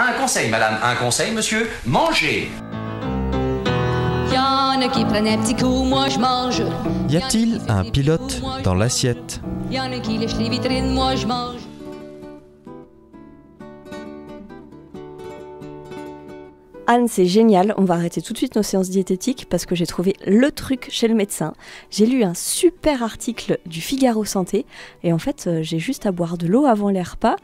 Un conseil, madame, un conseil, monsieur, mangez. Y'en a qui prennent un petit coup, moi je mange. Y a-t-il un pilote dans l'assiette? Y'en a qui lèchent les vitrines, moi je mange. Anne, c'est génial, on va arrêter tout de suite nos séances diététiques parce que j'ai trouvé le truc chez le médecin. J'ai lu un super article du Figaro Santé et en fait j'ai juste à boire de l'eau avant les repas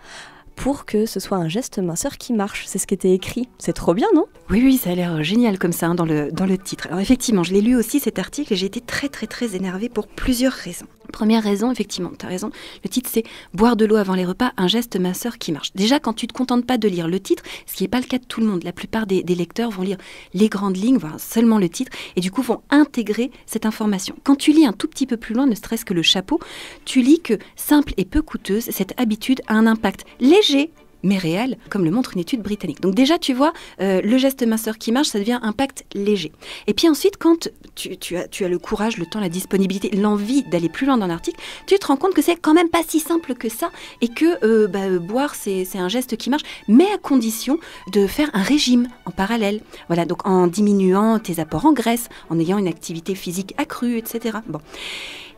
pour que ce soit un geste minceur qui marche. C'est ce qui était écrit. C'est trop bien, non ? Oui, ça a l'air génial comme ça dans le titre. Alors effectivement, je l'ai lu aussi cet article et j'ai été très énervée pour plusieurs raisons. Première raison, effectivement, tu as raison, le titre c'est « Boire de l'eau avant les repas, un geste minceur qui marche ». Déjà, quand tu ne te contentes pas de lire le titre, ce qui n'est pas le cas de tout le monde, la plupart des lecteurs vont lire les grandes lignes, voire seulement le titre, et du coup vont intégrer cette information. Quand tu lis un tout petit peu plus loin, ne serait-ce que le chapeau, tu lis que simple et peu coûteuse, cette habitude a un impact léger, mais réel, comme le montre une étude britannique. Donc déjà, tu vois, le geste minceur qui marche, ça devient impact léger. Et puis ensuite, quand tu as le courage, le temps, la disponibilité, l'envie d'aller plus loin dans l'article, tu te rends compte que c'est quand même pas si simple que ça et que boire, c'est un geste qui marche, mais à condition de faire un régime en parallèle. Voilà, donc en diminuant tes apports en graisse, en ayant une activité physique accrue, etc. Bon.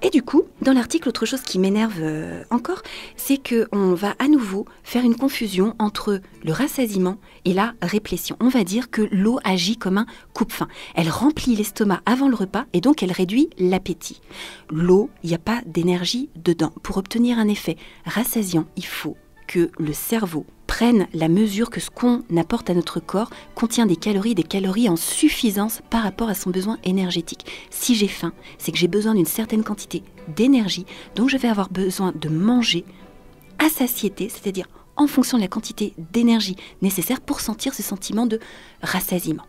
Et du coup, dans l'article, autre chose qui m'énerve encore, c'est qu'on va à nouveau faire une confusion entre le rassasiement et la réplétion. On va dire que l'eau agit comme un coupe-faim. Elle remplit l'estomac avant le repas et donc elle réduit l'appétit. L'eau, il n'y a pas d'énergie dedans. Pour obtenir un effet rassasiant, il faut que le cerveau prenne la mesure que ce qu'on apporte à notre corps contient des calories en suffisance par rapport à son besoin énergétique. Si j'ai faim, c'est que j'ai besoin d'une certaine quantité d'énergie, donc je vais avoir besoin de manger à satiété, c'est-à-dire en fonction de la quantité d'énergie nécessaire pour sentir ce sentiment de rassasiement.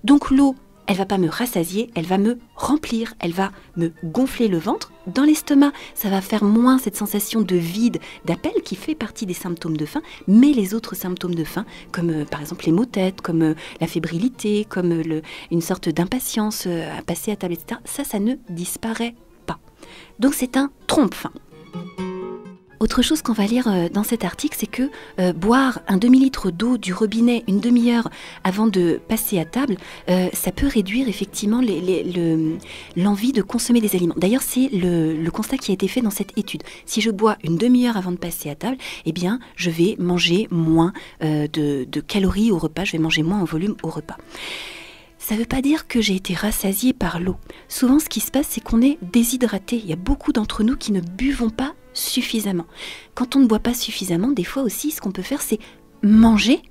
Donc l'eau, elle va pas me rassasier, elle va me remplir, elle va me gonfler le ventre. Dans l'estomac, ça va faire moins cette sensation de vide, d'appel qui fait partie des symptômes de faim, mais les autres symptômes de faim, comme par exemple les maux de tête, comme la fébrilité, comme une sorte d'impatience à passer à table, etc., ça ne disparaît pas. Donc c'est un trompe-faim. Autre chose qu'on va lire dans cet article, c'est que boire un demi-litre d'eau du robinet une demi-heure avant de passer à table, ça peut réduire effectivement l'envie de consommer des aliments. D'ailleurs, c'est le constat qui a été fait dans cette étude. Si je bois une demi-heure avant de passer à table, eh bien, je vais manger moins de calories au repas, je vais manger moins en volume au repas. Ça ne veut pas dire que j'ai été rassasiée par l'eau. Souvent, ce qui se passe, c'est qu'on est déshydraté. Il y a beaucoup d'entre nous qui ne buvons pas suffisamment. Quand on ne boit pas suffisamment, des fois aussi, ce qu'on peut faire, c'est manger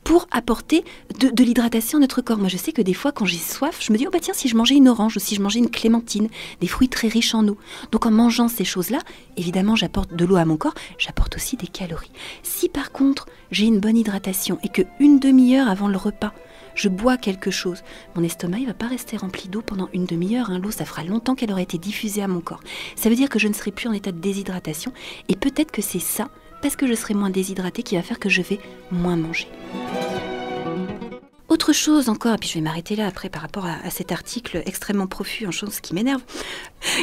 pour apporter de l'hydratation à notre corps. Moi, je sais que des fois, quand j'ai soif, je me dis, oh bah tiens, si je mangeais une orange ou si je mangeais une clémentine, des fruits très riches en eau. Donc en mangeant ces choses-là, évidemment, j'apporte de l'eau à mon corps, j'apporte aussi des calories. Si par contre, j'ai une bonne hydratation et que une demi-heure avant le repas, je bois quelque chose, mon estomac ne va pas rester rempli d'eau pendant une demi-heure. L'eau, ça fera longtemps qu'elle aurait été diffusée à mon corps. Ça veut dire que je ne serai plus en état de déshydratation et peut-être que c'est ça, parce que je serai moins déshydratée, qui va faire que je vais moins manger. Autre chose encore, et puis je vais m'arrêter là après par rapport à cet article extrêmement profus, en chose qui m'énerve,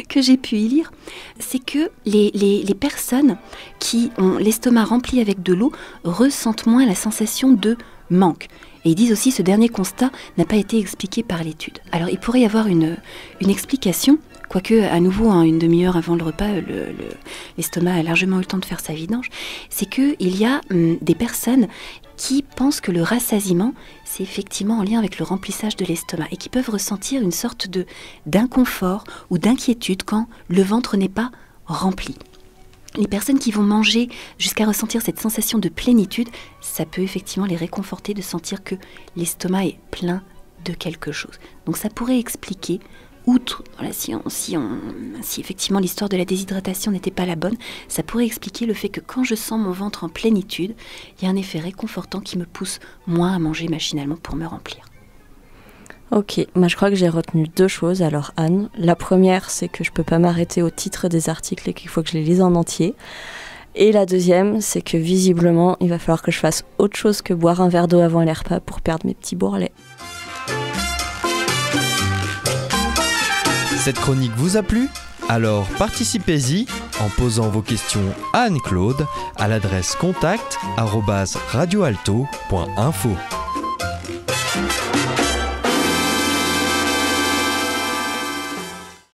que j'ai pu y lire, c'est que les personnes qui ont l'estomac rempli avec de l'eau ressentent moins la sensation de manque. Et ils disent aussi que ce dernier constat n'a pas été expliqué par l'étude. Alors il pourrait y avoir une explication, quoique à nouveau, une demi-heure avant le repas, l'estomac a largement eu le temps de faire sa vidange, c'est qu'il y a des personnes qui pensent que le rassasiement, c'est effectivement en lien avec le remplissage de l'estomac et qui peuvent ressentir une sorte d'inconfort ou d'inquiétude quand le ventre n'est pas rempli. Les personnes qui vont manger jusqu'à ressentir cette sensation de plénitude, ça peut effectivement les réconforter de sentir que l'estomac est plein de quelque chose. Donc ça pourrait expliquer, outre, voilà, si effectivement l'histoire de la déshydratation n'était pas la bonne, ça pourrait expliquer le fait que quand je sens mon ventre en plénitude, il y a un effet réconfortant qui me pousse moins à manger machinalement pour me remplir. Ok, moi je crois que j'ai retenu 2 choses. Alors Anne, la première, c'est que je peux pas m'arrêter au titre des articles et qu'il faut que je les lise en entier. Et la deuxième, c'est que visiblement, il va falloir que je fasse autre chose que boire un verre d'eau avant les repas pour perdre mes petits bourrelets. Cette chronique vous a plu ? Alors participez-y en posant vos questions à Anne-Claude à l'adresse contact@radioalto.info.